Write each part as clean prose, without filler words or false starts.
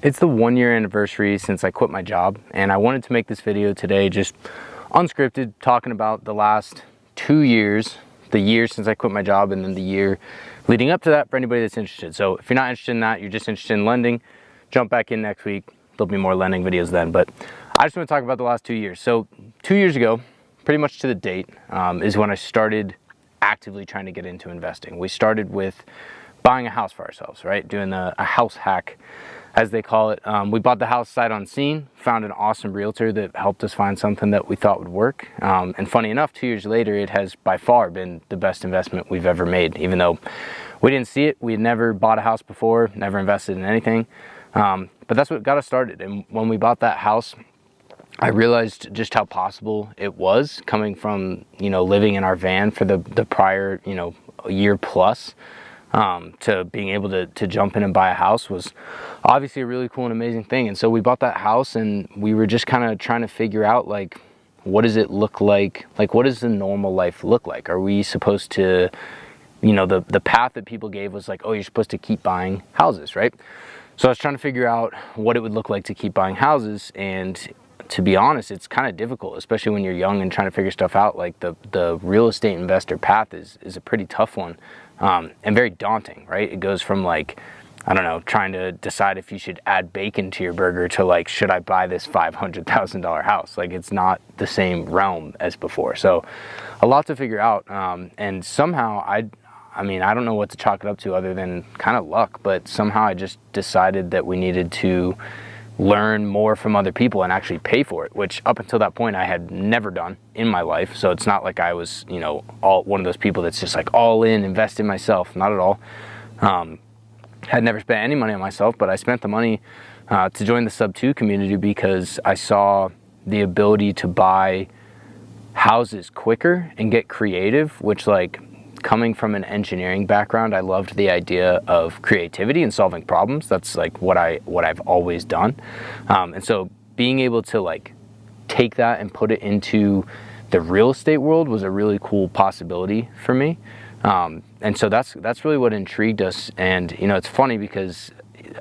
It's the 1-year anniversary since I quit my job, and I wanted to make this video today just unscripted, talking about the last 2 years, the year since I quit my job and then the year leading up to that for anybody that's interested. So if you're not interested in that, you're just interested in lending, jump back in next week. There'll be more lending videos then, but I just want to talk about the last 2 years. So 2 years ago, pretty much to the date, is when I started actively trying to get into investing. We started with buying a house for ourselves, right? Doing a house hack, as they call it. We bought the house sight unseen, found an awesome realtor that helped us find something that we thought would work. And funny enough, 2 years later, it has by far been the best investment we've ever made, even though we didn't see it. We had never bought a house before, never invested in anything. But that's what got us started. And when we bought that house, I realized just how possible it was coming from, living in our van for the prior, a year plus. To being able to jump in and buy a house was obviously a really cool and amazing thing. And so we bought that house and we were just kind of trying to figure out, like, what does it look like? Like, what does the normal life look like? Are we supposed to, the path that people gave was like, oh, you're supposed to keep buying houses, right? So I was trying to figure out what it would look like to keep buying houses. And to be honest, it's kind of difficult, especially when you're young and trying to figure stuff out. Like the real estate investor path is a pretty tough one. And very daunting, right? It goes from, like, I don't know, trying to decide if you should add bacon to your burger to, like, should I buy this $500,000 house? Like, it's not the same realm as before. So a lot to figure out. And somehow I don't know what to chalk it up to other than kind of luck, but somehow I just decided that we needed to learn more from other people and actually pay for it, which up until that point I had never done in my life. So it's not like I was, all one of those people that's just like all in, invest in myself. Not at all. Had never spent any money on myself, but I spent the money to join the sub 2 community because I saw the ability to buy houses quicker and get creative, which, like, coming from an engineering background, I loved the idea of creativity and solving problems. That's like what I've always done. And so being able to, like, take that and put it into the real estate world was a really cool possibility for me. And so that's really what intrigued us. And, it's funny because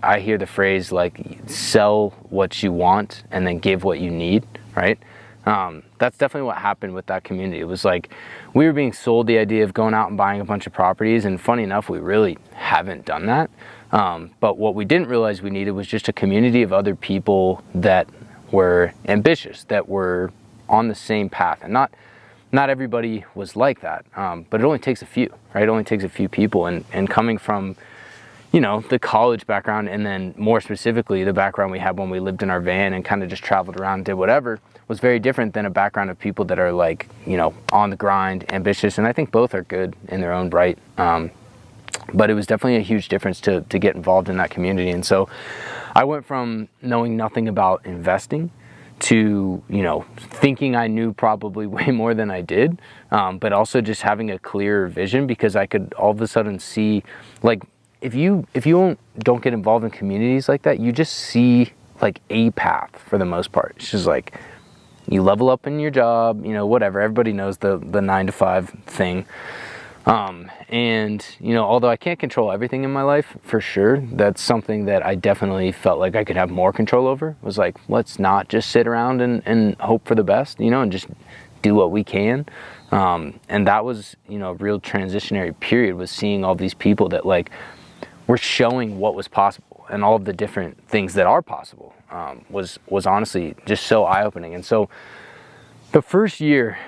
I hear the phrase, like, sell what you want and then give what you need, right? That's definitely what happened with that community. It was like we were being sold the idea of going out and buying a bunch of properties, and funny enough, we really haven't done that. But what we didn't realize we needed was just a community of other people that were ambitious, that were on the same path. And not everybody was like that, but it only takes a few, right? It only takes a few people. And coming from, the college background, and then more specifically the background we had when we lived in our van and kind of just traveled around, did whatever, was very different than a background of people that are, like, on the grind, ambitious. And I think both are good in their own right. But it was definitely a huge difference to get involved in that community. And so I went from knowing nothing about investing to, thinking I knew probably way more than I did, but also just having a clearer vision, because I could all of a sudden see, like, if you don't get involved in communities like that, you just see, like, a path for the most part. It's just like you level up in your job, whatever. Everybody knows the 9-to-5 thing. And, although I can't control everything in my life for sure, that's something that I definitely felt like I could have more control over. It was like, let's not just sit around and hope for the best, and just do what we can. And that was, a real transitionary period, was seeing all these people that, like, were showing what was possible and all of the different things that are possible, was honestly just so eye-opening. And so the first year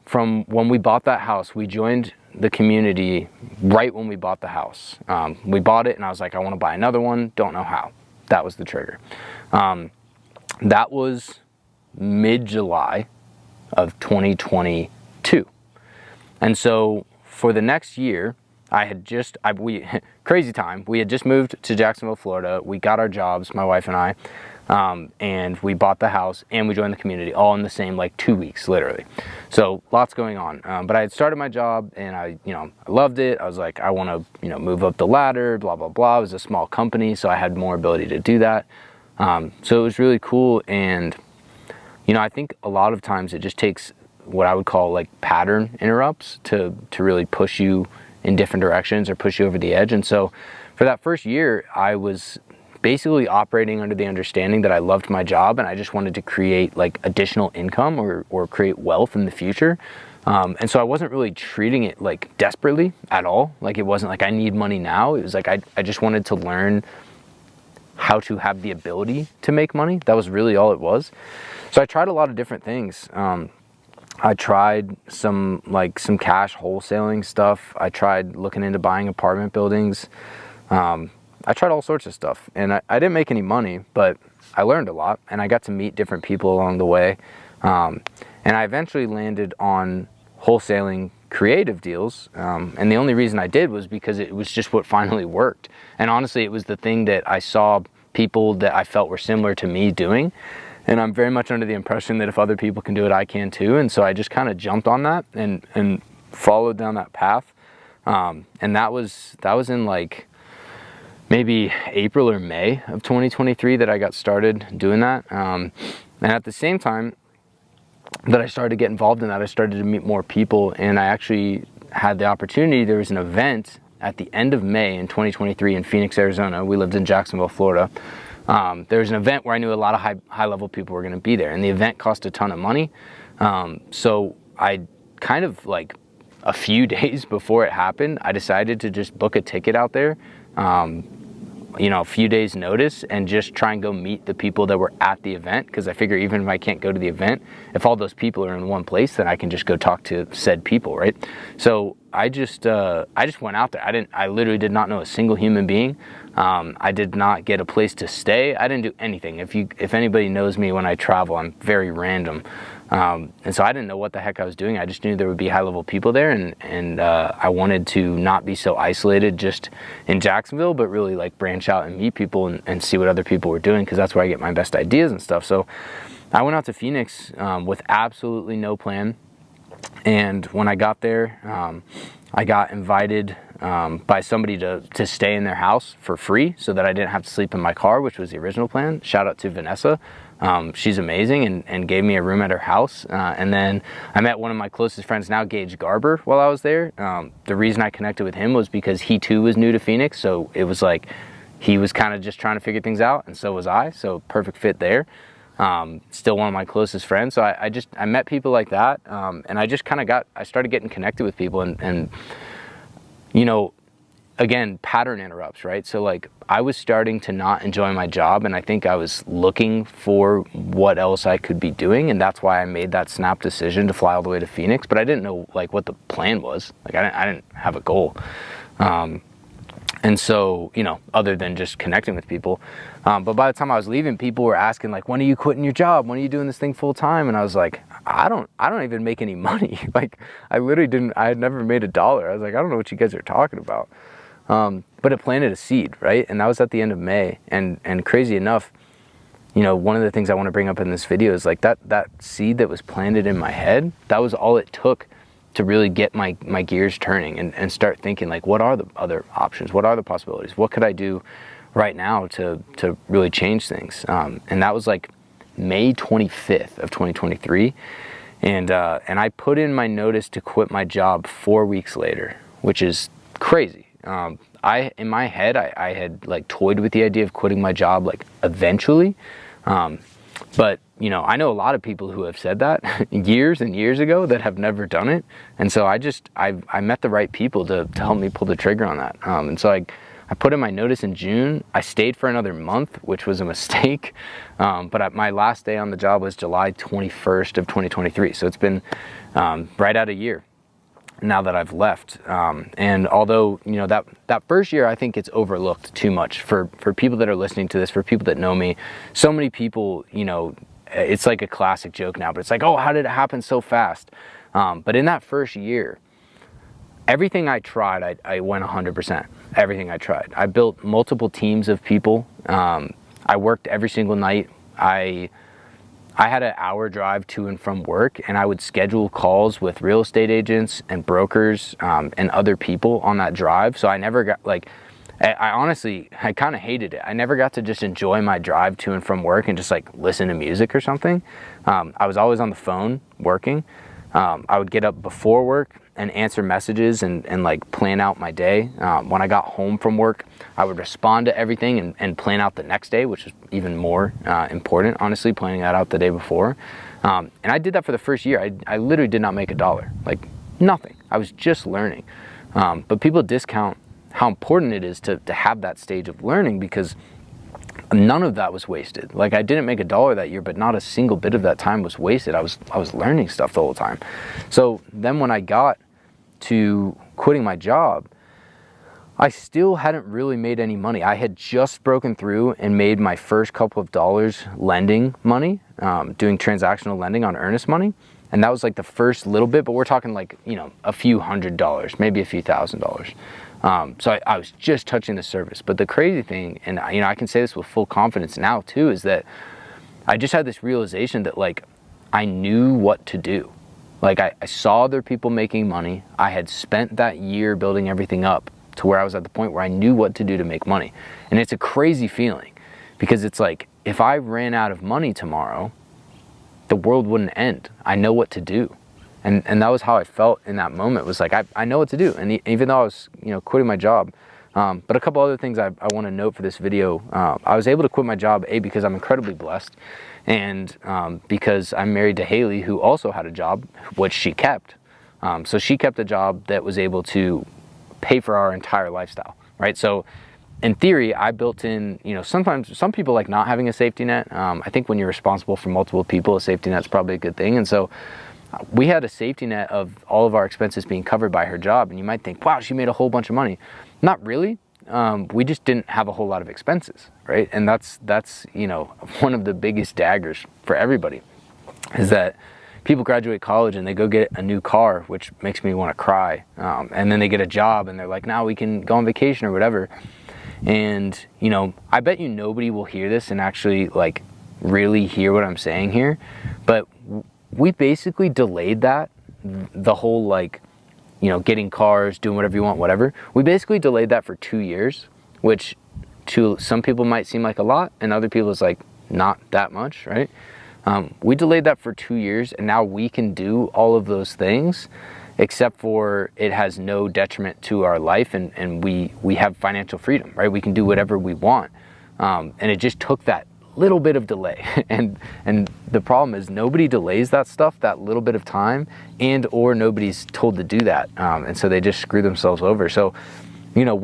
from when we bought that house, we joined the community right when we bought the house. We bought it and I was like, I want to buy another one. Don't know how. That was the trigger. That was mid-July of 2022. And so for the next year, crazy time. We had just moved to Jacksonville, Florida. We got our jobs, my wife and I, and we bought the house and we joined the community all in the same, like, 2 weeks, literally. So lots going on. But I had started my job and I loved it. I was like, I want to, move up the ladder, blah, blah, blah. It was a small company, so I had more ability to do that. So it was really cool. And, I think a lot of times it just takes what I would call, like, pattern interrupts to really push you in different directions or push you over the edge. And so for that first year, I was basically operating under the understanding that I loved my job and I just wanted to create like additional income or create wealth in the future. And so I wasn't really treating it like desperately at all. Like it wasn't like I need money now. It was like I just wanted to learn how to have the ability to make money. That was really all it was. So I tried a lot of different things. I tried some cash wholesaling stuff. I tried looking into buying apartment buildings. I tried all sorts of stuff, and I didn't make any money, but I learned a lot, and I got to meet different people along the way. And I eventually landed on wholesaling creative deals. And the only reason I did was because it was just what finally worked. And honestly, it was the thing that I saw people that I felt were similar to me doing. And I'm very much under the impression that if other people can do it, I can too. And so I just kind of jumped on that and followed down that path. And that was in like maybe April or May of 2023 that I got started doing that. And at the same time that I started to get involved in that, I started to meet more people, and I actually had the opportunity. There was an event at the end of May in 2023 in Phoenix, Arizona. We lived in Jacksonville, Florida. There was an event where I knew a lot of high level people were going to be there, and the event cost a ton of money. So I kind of like a few days before it happened, I decided to just book a ticket out there, a few days notice, and just try and go meet the people that were at the event. Because I figure even if I can't go to the event, if all those people are in one place, then I can just go talk to said people, right? So I just went out there. I literally did not know a single human being. I did not get a place to stay. I didn't do anything. If anybody knows me when I travel, I'm very random. And so I didn't know what the heck I was doing. I just knew there would be high level people there, and I wanted to not be so isolated just in Jacksonville, but really like branch out and meet people and see what other people were doing, because that's where I get my best ideas and stuff. So I went out to Phoenix with absolutely no plan. And when I got there, I got invited by somebody to stay in their house for free so that I didn't have to sleep in my car, which was the original plan. Shout out to Vanessa. She's amazing and gave me a room at her house. And then I met one of my closest friends now, Gage Garber, while I was there. The reason I connected with him was because he too was new to Phoenix. So it was like he was kind of just trying to figure things out, and so was I. So perfect fit there. Still one of my closest friends. So I met people like that. And I just kind of I started getting connected with people and again, pattern interrupts, right? So like I was starting to not enjoy my job, and I think I was looking for what else I could be doing. And that's why I made that snap decision to fly all the way to Phoenix, but I didn't know like what the plan was. Like I didn't have a goal. And so, other than just connecting with people. But by the time I was leaving, people were asking like, when are you quitting your job? When are you doing this thing full time? And I was like, I don't even make any money. Like I had never made $1. I was like, I don't know what you guys are talking about. But it planted a seed, right? And that was at the end of May. And crazy enough, one of the things I want to bring up in this video is like that seed that was planted in my head, that was all it took to really get my gears turning and start thinking like, what are the other options? What are the possibilities? What could I do right now to really change things? And that was like May 25th of 2023. And I put in my notice to quit my job 4 weeks later, which is crazy. In my head, I had like toyed with the idea of quitting my job like eventually. But I know a lot of people who have said that years and years ago that have never done it. And so I met the right people to help me pull the trigger on that. And so I put in my notice in June. I stayed for another month, which was a mistake. But my last day on the job was July 21st of 2023. So it's been right at a year now that I've left. And although, that first year, I think it's overlooked too much for people that are listening to this, for people that know me. So many people, it's like a classic joke now, but it's like, oh, how did it happen so fast? But in that first year, everything I tried, I went 100%. Everything I tried. I built multiple teams of people. I worked every single night. I had an hour drive to and from work, and I would schedule calls with real estate agents and brokers and other people on that drive. So I never got I honestly kind of hated it. I never got to just enjoy my drive to and from work and just like listen to music or something. I was always on the phone working. I would get up before work and answer messages and like plan out my day. When I got home from work, I would respond to everything and plan out the next day, which is even more important, honestly, planning that out the day before. And I did that for the first year. I literally did not make $1, like nothing. I was just learning. But people discount how important it is to have that stage of learning, because none of that was wasted. Like, I didn't make $1 that year, but not a single bit of that time was wasted. I was learning stuff the whole time. So then when I got to quitting my job, I still hadn't really made any money. I had just broken through and made my first couple of dollars lending money, doing transactional lending on earnest money. And that was like the first little bit, but we're talking like, you know, a few $100s, maybe a few $1,000s. So I was just touching the surface. But the crazy thing, and you know, I can say this with full confidence now too, is that I just had this realization that like I knew what to do. Like I saw other people making money. I had spent that year building everything up to where I was at the point where I knew what to do to make money. And it's a crazy feeling, because it's like, if I ran out of money tomorrow, the world wouldn't end. I know what to do. And that was how I felt in that moment, was like, I know what to do. And even though I was, you know, quitting my job, but a couple other things I want to note for this video. I was able to quit my job, because I'm incredibly blessed, and because I'm married to Haley, who also had a job, which she kept. So she kept a job that was able to pay for our entire lifestyle, right? So in theory, I built in, you know, sometimes some people like not having a safety net. I think when you're responsible for multiple people, a safety net's probably a good thing. And so we had a safety net of all of our expenses being covered by her job. And you might think, wow, she made a whole bunch of money. Not really. We just didn't have a whole lot of expenses, right? And that's, you know, one of the biggest daggers for everybody, is that people graduate college and they go get a new car, which makes me want to cry. And then they get a job and they're like, now we can go on vacation or whatever. And, you know, I bet you nobody will hear this and actually like really hear what I'm saying here. But we basically delayed that, the whole like, you know, getting cars, doing whatever you want, whatever. We basically delayed that for 2 years, which to some people might seem like a lot, and other people is like not that much, right? We delayed that for 2 years, and now we can do all of those things, except for it has no detriment to our life, and we have financial freedom, right? We can do whatever we want. And it just took that little bit of delay. And the problem is nobody delays that stuff, that little bit of time, and or nobody's told to do that. And so they just screw themselves over. So, you know,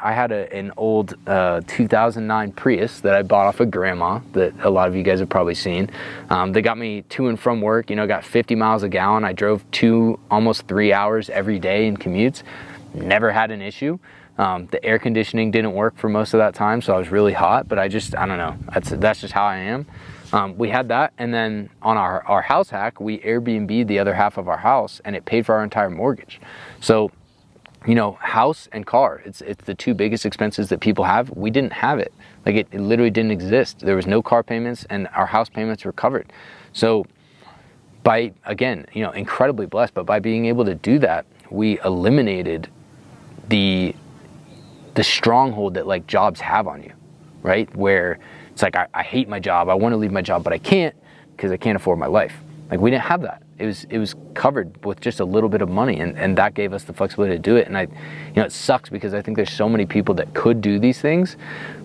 I had an old 2009 Prius that I bought off of grandma that a lot of you guys have probably seen. They got me to and from work, you know, got 50 miles a gallon. I drove almost 3 hours every day in commutes. Never had an issue. The air conditioning didn't work for most of that time, so I was really hot, but I don't know. That's just how I am. We had that, and then on our house hack, we Airbnb'd the other half of our house, and it paid for our entire mortgage. So, you know, house and car, it's the two biggest expenses that people have. We didn't have it. Like it literally didn't exist. There was no car payments, and our house payments were covered. So by, again, you know, incredibly blessed, but by being able to do that, we eliminated the stronghold that like jobs have on you, right? Where it's like, I hate my job. I want to leave my job, but I can't because I can't afford my life. Like, we didn't have that. It was covered with just a little bit of money, and that gave us the flexibility to do it. And you know, it sucks because I think there's so many people that could do these things,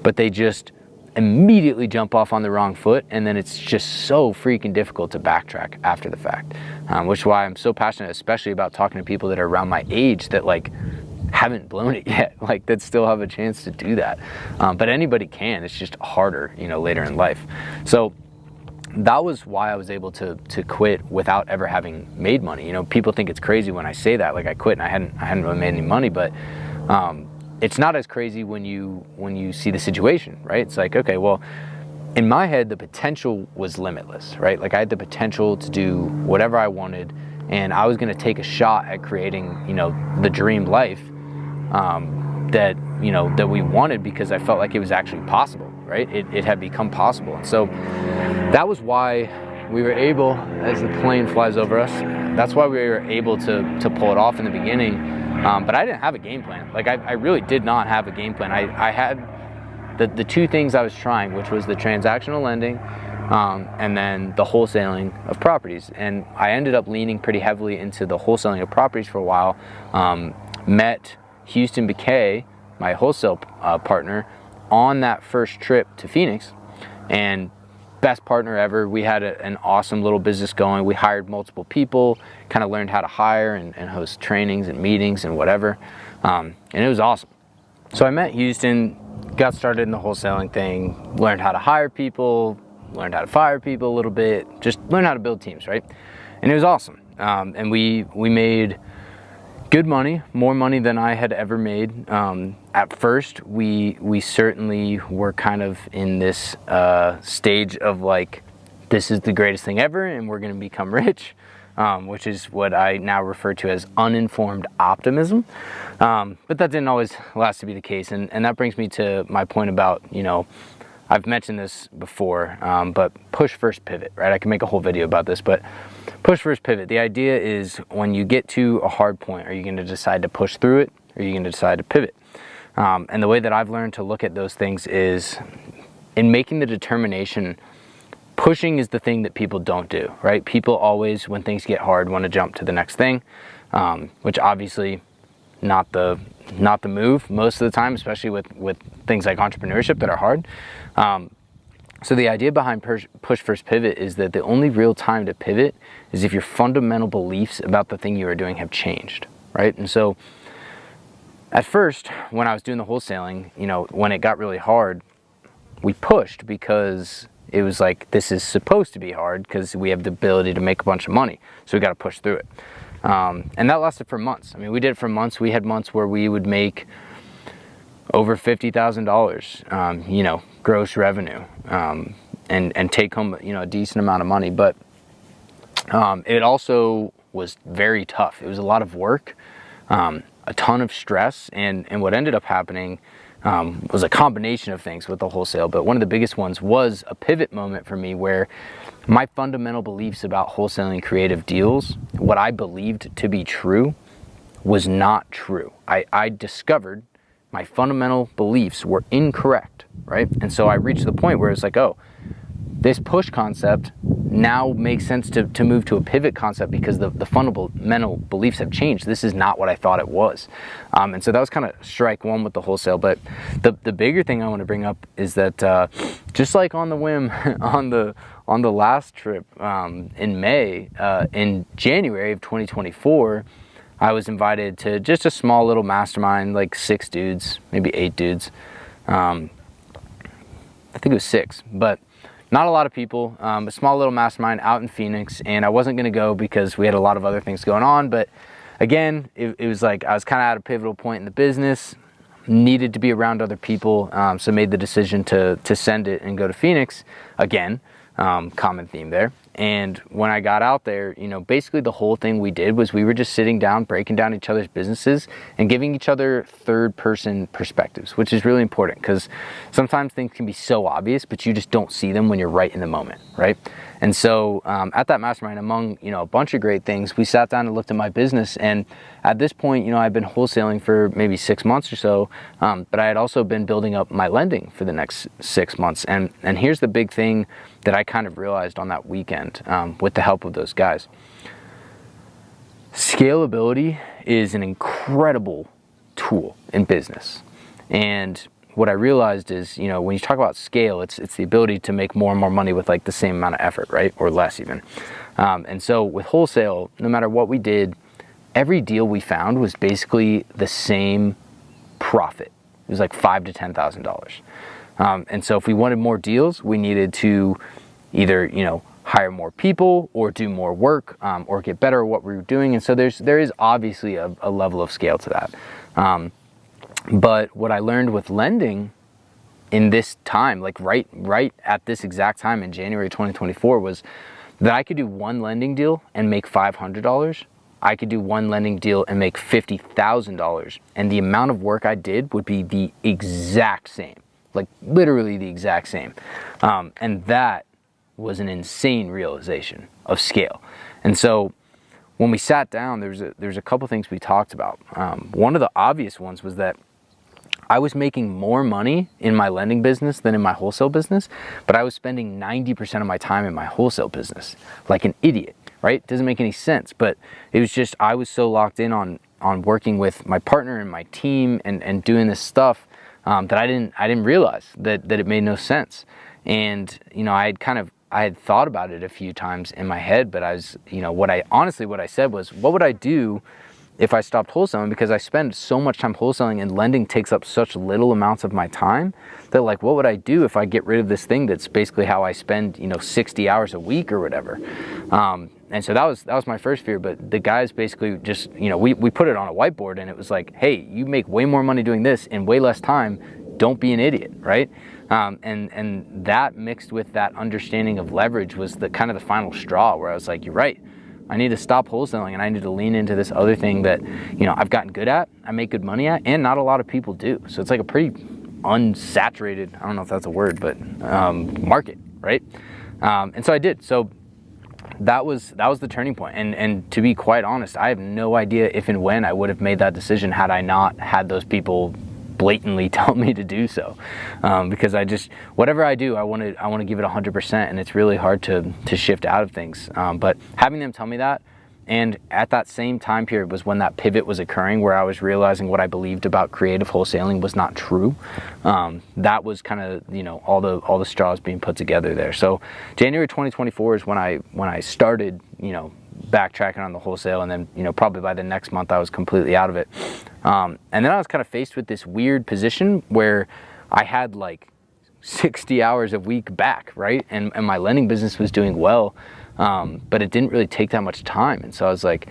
but they just immediately jump off on the wrong foot, and then it's just so freaking difficult to backtrack after the fact. Which is why I'm so passionate, especially about talking to people that are around my age that like haven't blown it yet, like that still have a chance to do that. But anybody can. It's just harder, you know, later in life. So that was why I was able to quit without ever having made money. You know, people think it's crazy when I say that, like I quit and I hadn't really made any money, but it's not as crazy when you see the situation, right? It's like, okay, well, in my head, the potential was limitless, right? Like I had the potential to do whatever I wanted, and I was going to take a shot at creating, you know, the dream life that, you know, that we wanted, because I felt like it was actually possible, right? It had become possible. And so that was why we were able, as the plane flies over us, that's why we were able to pull it off in the beginning. But I didn't have a game plan. Like I really did not have a game plan. I had the two things I was trying, which was the transactional lending and then the wholesaling of properties. And I ended up leaning pretty heavily into the wholesaling of properties for a while. Met Houston McKay, my wholesale partner, on that first trip to Phoenix, and best partner ever. We had an awesome little business going. We hired multiple people, kind of learned how to hire and host trainings and meetings and whatever, and it was awesome. So I met Houston, got started in the wholesaling thing, learned how to hire people, learned how to fire people a little bit, just learned how to build teams, right? And it was awesome. And we made good money, more money than I had ever made. At first, we certainly were kind of in this stage of like, this is the greatest thing ever and we're gonna become rich, which is what I now refer to as uninformed optimism. But that didn't always last to be the case. And that brings me to my point about, you know, I've mentioned this before, but push first pivot, right? I can make a whole video about this, but push first pivot. The idea is when you get to a hard point, are you going to decide to push through it, or are you going to decide to pivot? And the way that I've learned to look at those things is in making the determination, pushing is the thing that people don't do, right? People always, when things get hard, want to jump to the next thing, which obviously not the move most of the time, especially with things like entrepreneurship that are hard. So the idea behind push first pivot is that the only real time to pivot is if your fundamental beliefs about the thing you are doing have changed, right? And so at first, when I was doing the wholesaling, you know, when it got really hard, we pushed because it was like, this is supposed to be hard because we have the ability to make a bunch of money. So we got to push through it. And that lasted for months. I mean, we did it for months. We had months where we would make over $50,000, you know, gross revenue, and take home, you know, a decent amount of money. But it also was very tough. It was a lot of work, a ton of stress, and what ended up happening was a combination of things with the wholesale. But one of the biggest ones was a pivot moment for me where my fundamental beliefs about wholesaling creative deals, what I believed to be true, was not true. I discovered my fundamental beliefs were incorrect, right? And so I reached the point where it's like, oh, this push concept now makes sense to move to a pivot concept because the fundamental beliefs have changed. This is not what I thought it was. And so that was kind of strike one with the wholesale. But the bigger thing I want to bring up is that just like on the whim on the last trip in May, in January of 2024, I was invited to just a small little mastermind, like 6 dudes, maybe 8 dudes. I think it was 6, but not a lot of people, a small little mastermind out in Phoenix. And I wasn't going to go because we had a lot of other things going on. But again, it was like I was kind of at a pivotal point in the business, needed to be around other people. So made the decision to send it and go to Phoenix again. Common theme there. And when I got out there, you know, basically the whole thing we did was we were just sitting down, breaking down each other's businesses and giving each other third person perspectives, which is really important because sometimes things can be so obvious, but you just don't see them when you're right in the moment, right? And so at that mastermind, among, you know, a bunch of great things, we sat down and looked at my business. And at this point, you know, I've been wholesaling for maybe 6 months or so, but I had also been building up my lending for the next 6 months. And here's the big thing that I kind of realized on that weekend with the help of those guys. Scalability is an incredible tool in business. And what I realized is, you know, when you talk about scale, it's the ability to make more and more money with like the same amount of effort, right? Or less even. And so with wholesale, no matter what we did, every deal we found was basically the same profit. It was like $5,000 to $10,000. And so if we wanted more deals, we needed to either, you know, hire more people or do more work, or get better at what we were doing. And so there is obviously a level of scale to that. But what I learned with lending in this time, like right at this exact time in January 2024, was that I could do one lending deal and make $500. I could do one lending deal and make $50,000. And the amount of work I did would be the exact same, like literally the exact same. And that was an insane realization of scale. And so when we sat down, there's a couple things we talked about. One of the obvious ones was that I was making more money in my lending business than in my wholesale business, but I was spending 90% of my time in my wholesale business like an idiot, right? Doesn't make any sense, but it was just, I was so locked in on working with my partner and my team and doing this stuff that I didn't realize that it made no sense. And, you know, I had thought about it a few times in my head, but I was, you know, what I said was, what would I do if I stopped wholesaling? Because I spend so much time wholesaling and lending takes up such little amounts of my time that, like, what would I do if I get rid of this thing that's basically how I spend, you know, 60 hours a week or whatever. And so that was my first fear. But the guys basically just, you know, we put it on a whiteboard, and it was like, hey, you make way more money doing this in way less time. Don't be an idiot, right? And that mixed with that understanding of leverage was the kind of the final straw where I was like, you're right. I need to stop wholesaling and I need to lean into this other thing that, you know, I've gotten good at, I make good money at, and not a lot of people do. So it's like a pretty unsaturated, I don't know if that's a word, but market, right? And so I did. So that was the turning point. And to be quite honest, I have no idea if and when I would have made that decision had I not had those people blatantly tell me to do so, because I just, whatever I do, I want to give it 100%, and it's really hard to shift out of things. But having them tell me that, and at that same time period was when that pivot was occurring, where I was realizing what I believed about creative wholesaling was not true. That was kind of, you know, all the straws being put together there. So January 2024 is when I started, you know, backtracking on the wholesale, and then, you know, probably by the next month I was completely out of it. And then I was kind of faced with this weird position where I had like 60 hours a week back, right? And my lending business was doing well, but it didn't really take that much time. And so I was like,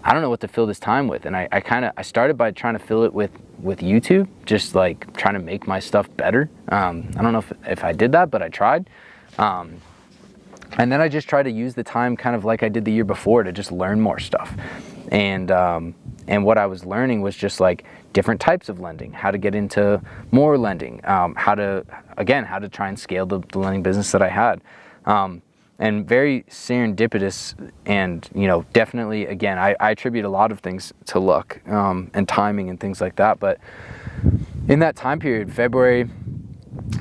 I don't know what to fill this time with. And I started by trying to fill it with YouTube, just like trying to make my stuff better. I don't know if I did that, but I tried. And then I just tried to use the time kind of like I did the year before to just learn more stuff. And what I was learning was just like different types of lending, how to get into more lending, how to try and scale the lending business that I had. And very serendipitous, and, you know, definitely, again, I attribute a lot of things to luck and timing and things like that. But in that time period, February,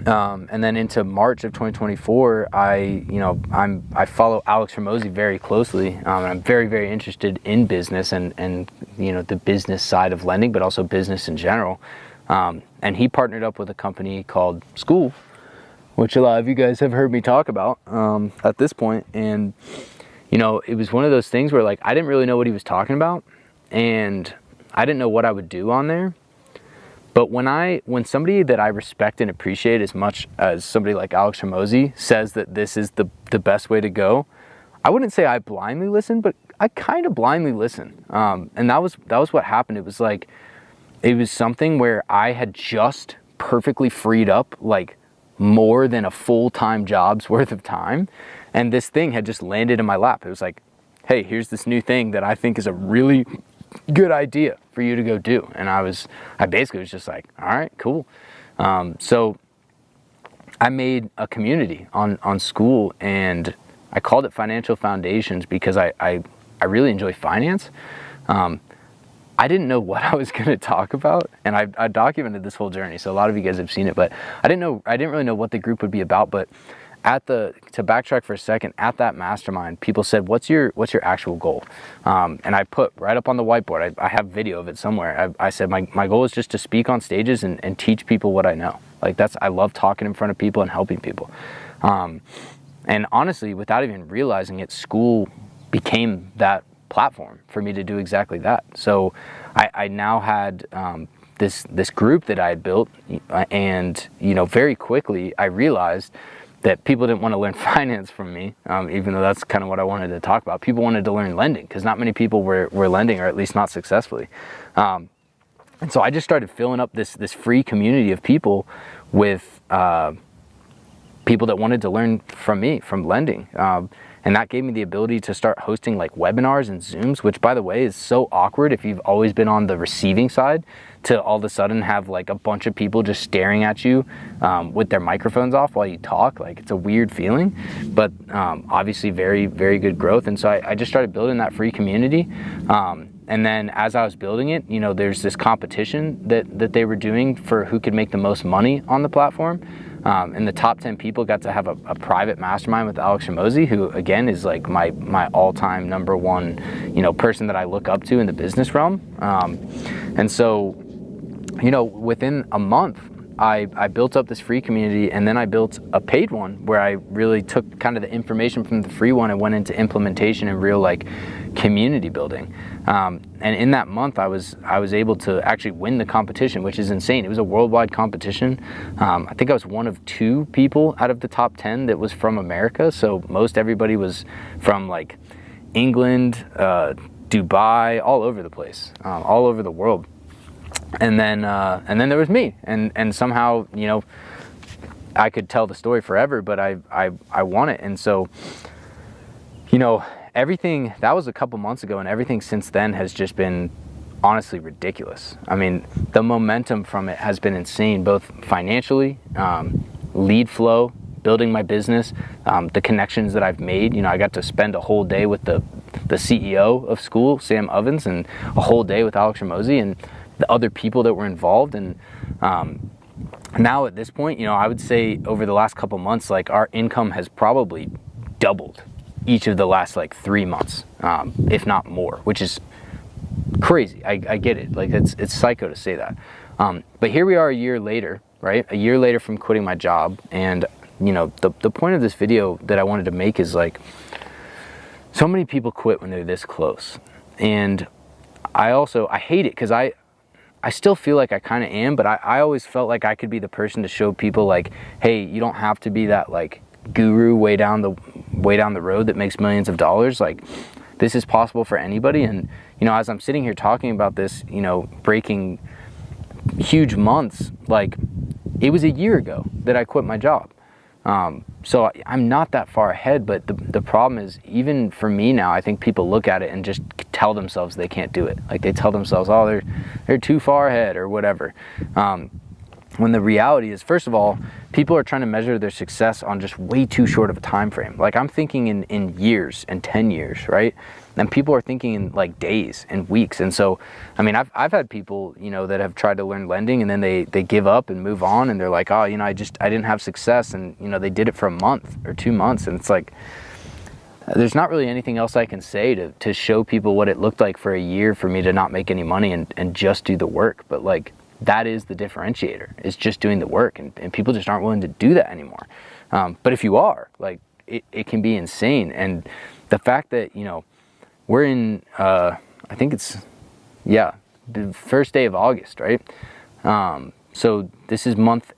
and then into March of 2024, I follow Alex Hormozi very closely, and I'm very, very interested in business and you know, the business side of lending, but also business in general. And he partnered up with a company called School, which a lot of you guys have heard me talk about at this point. And, you know, it was one of those things where, like, I didn't really know what he was talking about, and I didn't know what I would do on there. But when somebody that I respect and appreciate as much as somebody like Alex Hormozi says that this is the best way to go, I wouldn't say I blindly listen, but I kind of blindly listen. And that was what happened. It was like, it was something where I had just perfectly freed up like more than a full-time job's worth of time. And this thing had just landed in my lap. It was like, hey, here's this new thing that I think is a really good idea for you to go do. And I basically was just like, all right, cool. So I made a community on School, and I called it Financial Foundations because I really enjoy finance. I didn't know what I was going to talk about, and I documented this whole journey, so a lot of you guys have seen it, but I didn't really know what the group would be about. But to backtrack for a second, at that mastermind, people said, what's your actual goal? And I put right up on the whiteboard, I have video of it somewhere. I said, my goal is just to speak on stages and teach people what I know. Like, I love talking in front of people and helping people. And honestly, without even realizing it, School became that platform for me to do exactly that. So I now had this group that I had built, and, you know, very quickly I realized that people didn't want to learn finance from me, even though that's kind of what I wanted to talk about. People wanted to learn lending, because not many people were lending, or at least not successfully. And so I just started filling up this free community of people with people that wanted to learn from me, from lending. And that gave me the ability to start hosting like webinars and Zooms, which, by the way, is so awkward if you've always been on the receiving side, to all of a sudden have like a bunch of people just staring at you with their microphones off while you talk. Like, it's a weird feeling, but obviously very, very good growth. And so I just started building that free community. And then as I was building it, you know, there's this competition that they were doing for who could make the most money on the platform. And the top 10 people got to have a private mastermind with Alex Hormozi, who again is like my all-time number one, you know, person that I look up to in the business realm. And so, you know, within a month, I built up this free community, and then I built a paid one where I really took kind of the information from the free one and went into implementation and real like community building. And in that month, I was able to actually win the competition, which is insane. It was a worldwide competition. I think I was one of 2 people out of the top 10 that was from America. So most everybody was from like England, Dubai, all over the place, all over the world. And then there was me, and somehow, you know, I could tell the story forever, but I won it. And so, you know, everything that was a couple months ago, and everything since then has just been honestly ridiculous. I mean, the momentum from it has been insane, both financially, lead flow, building my business, the connections that I've made. You know, I got to spend a whole day with the CEO of school, Sam Ovens, and a whole day with Alex Hormozi, and the other people that were involved. And now at this point, you know, I would say over the last couple months, like our income has probably doubled each of the last like 3 months, if not more, which is crazy. I get it. Like it's psycho to say that. But here we are a year later, right? A year later from quitting my job. And, you know, the point of this video that I wanted to make is like, so many people quit when they're this close. And I hate it, because I still feel like I kind of am, but I always felt like I could be the person to show people like, hey, you don't have to be that like guru way down the road that makes millions of dollars. Like, this is possible for anybody. And, you know, as I'm sitting here talking about this, you know, breaking huge months, like it was a year ago that I quit my job. So I'm not that far ahead, but the problem is, even for me now, I think people look at it and just tell themselves they can't do it. Like they tell themselves, oh, they're too far ahead or whatever. When the reality is, first of all, people are trying to measure their success on just way too short of a time frame. Like I'm thinking in years and 10 years, right? And people are thinking in like days and weeks. And so, I mean, I've had people, you know, that have tried to learn lending, and then they give up and move on, and they're like, oh, you know, I didn't have success. And, you know, they did it for a month or 2 months. And it's like, there's not really anything else I can say to show people what it looked like for a year for me to not make any money and just do the work. But like, that is the differentiator, is just doing the work. And people just aren't willing to do that anymore. But if you are, like, it can be insane. And the fact that, you know, we're in, I think it's, the first day of August, right? So this is month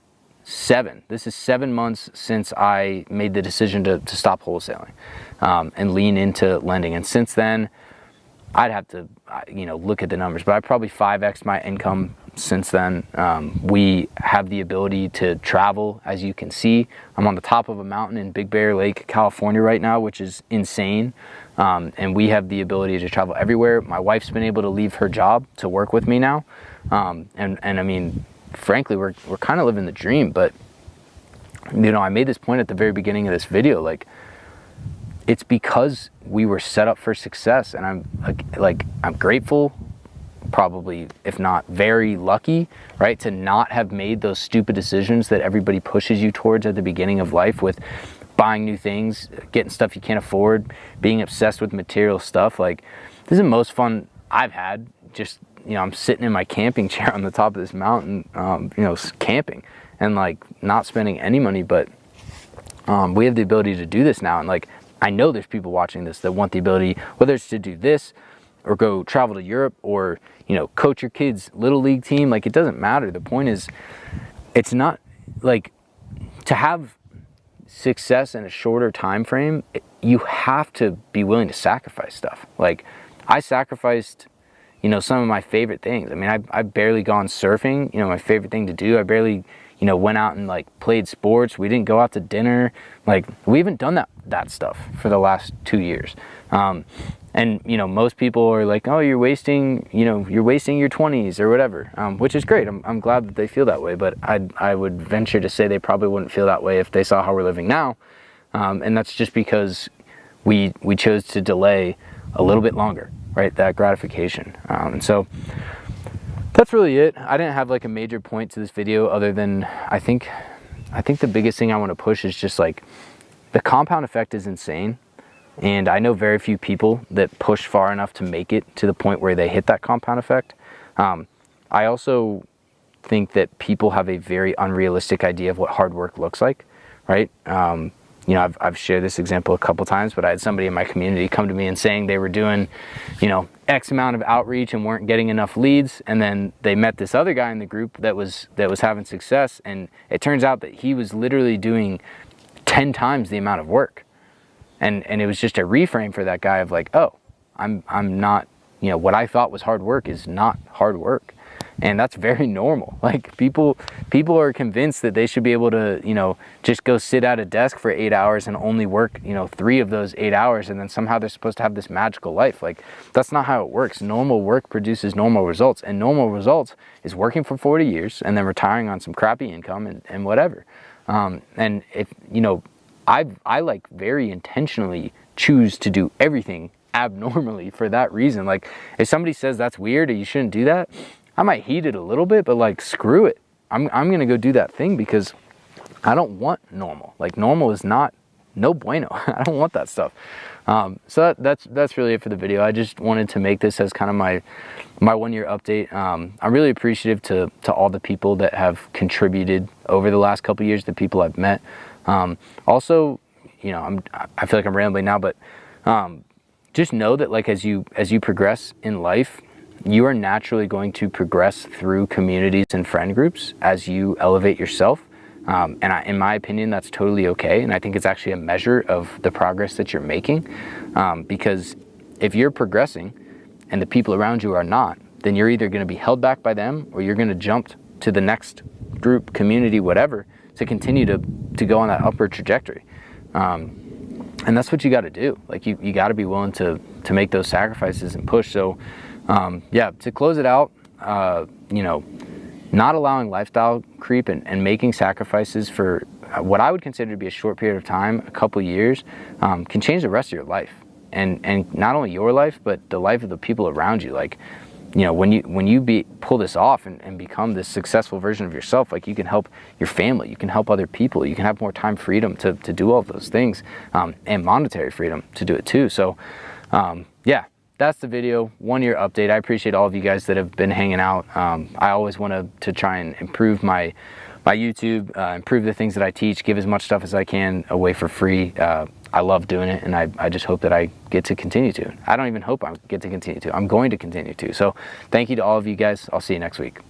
7. This is 7 months since I made the decision to stop wholesaling and lean into lending. And since then, I'd have to, you know, look at the numbers, but I probably 5x'd my income since then. We have the ability to travel, as you can see. I'm on the top of a mountain in Big Bear Lake, California right now, which is insane. And we have the ability to travel everywhere. My wife's been able to leave her job to work with me now. And I mean, frankly, we're kind of living the dream. But, you know, I made this point at the very beginning of this video, like, it's because we were set up for success. And I'm grateful, probably, if not very lucky, right, to not have made those stupid decisions that everybody pushes you towards at the beginning of life, with buying new things, getting stuff you can't afford, being obsessed with material stuff. Like, this is the most fun I've had. Just, you know, I'm sitting in my camping chair on the top of this mountain, you know, camping, and like not spending any money. But we have the ability to do this now. And like, I know there's people watching this that want the ability, whether it's to do this or go travel to Europe, or, you know, coach your kids' little league team. Like, it doesn't matter. The point is, it's not like, to have success in a shorter time frame, you have to be willing to sacrifice stuff. Like, I sacrificed, you know, some of my favorite things. I mean, I've barely gone surfing, you know, my favorite thing to do. I barely, you know, went out and like played sports. We didn't go out to dinner. Like, we haven't done that stuff for the last 2 years. And, you know, most people are like, oh, you're wasting your 20s or whatever, which is great. I'm glad that they feel that way, but I would venture to say they probably wouldn't feel that way if they saw how we're living now. And that's just because we chose to delay a little bit longer. right? That gratification. And so that's really it. I didn't have like a major point to this video other than I think the biggest thing I want to push is just like the compound effect is insane. And I know very few people that push far enough to make it to the point where they hit that compound effect. I also think that people have a very unrealistic idea of what hard work looks like, right? You know, I've shared this example a couple times, but I had somebody in my community come to me and saying they were doing, you know, X amount of outreach and weren't getting enough leads. And then they met this other guy in the group that was having success. And it turns out that he was literally doing 10 times the amount of work. And it was just a reframe for that guy of like, oh, I'm not, you know, what I thought was hard work is not hard work. And that's very normal. Like people are convinced that they should be able to, you know, just go sit at a desk for 8 hours and only work, you know, 3 of those 8 hours. And then somehow they're supposed to have this magical life. Like that's not how it works. Normal work produces normal results, and normal results is working for 40 years and then retiring on some crappy income and whatever. And if, you know, I like very intentionally choose to do everything abnormally for that reason. Like if somebody says that's weird or you shouldn't do that, I might heed it a little bit, but like screw it. I'm gonna go do that thing because I don't want normal. Like normal is not no bueno. I don't want that stuff. So that's really it for the video. I just wanted to make this as kind of my 1 year update. I'm really appreciative to all the people that have contributed over the last couple of years, the people I've met. Also, you know, I feel like I'm rambling now, but just know that like as you progress in life, you are naturally going to progress through communities and friend groups as you elevate yourself. And in my opinion, that's totally okay. And I think it's actually a measure of the progress that you're making. Because if you're progressing and the people around you are not, then you're either going to be held back by them or you're going to jump to the next group, community, whatever, to continue to go on that upward trajectory. And that's what you got to do. Like you got to be willing to make those sacrifices and push. So yeah, to close it out, you know, not allowing lifestyle creep and making sacrifices for what I would consider to be a short period of time, a couple years, can change the rest of your life. And not only your life, but the life of the people around you. Like, you know, when you pull this off and become this successful version of yourself, like you can help your family, you can help other people, you can have more time freedom to do all of those things, and monetary freedom to do it too. So, yeah. That's the video, 1 year update. I appreciate all of you guys that have been hanging out. I always want to try and improve my YouTube, improve the things that I teach, give as much stuff as I can away for free. I love doing it, and I just hope that I get to continue to. I don't even hope I get to continue to. I'm going to continue to. So thank you to all of you guys. I'll see you next week.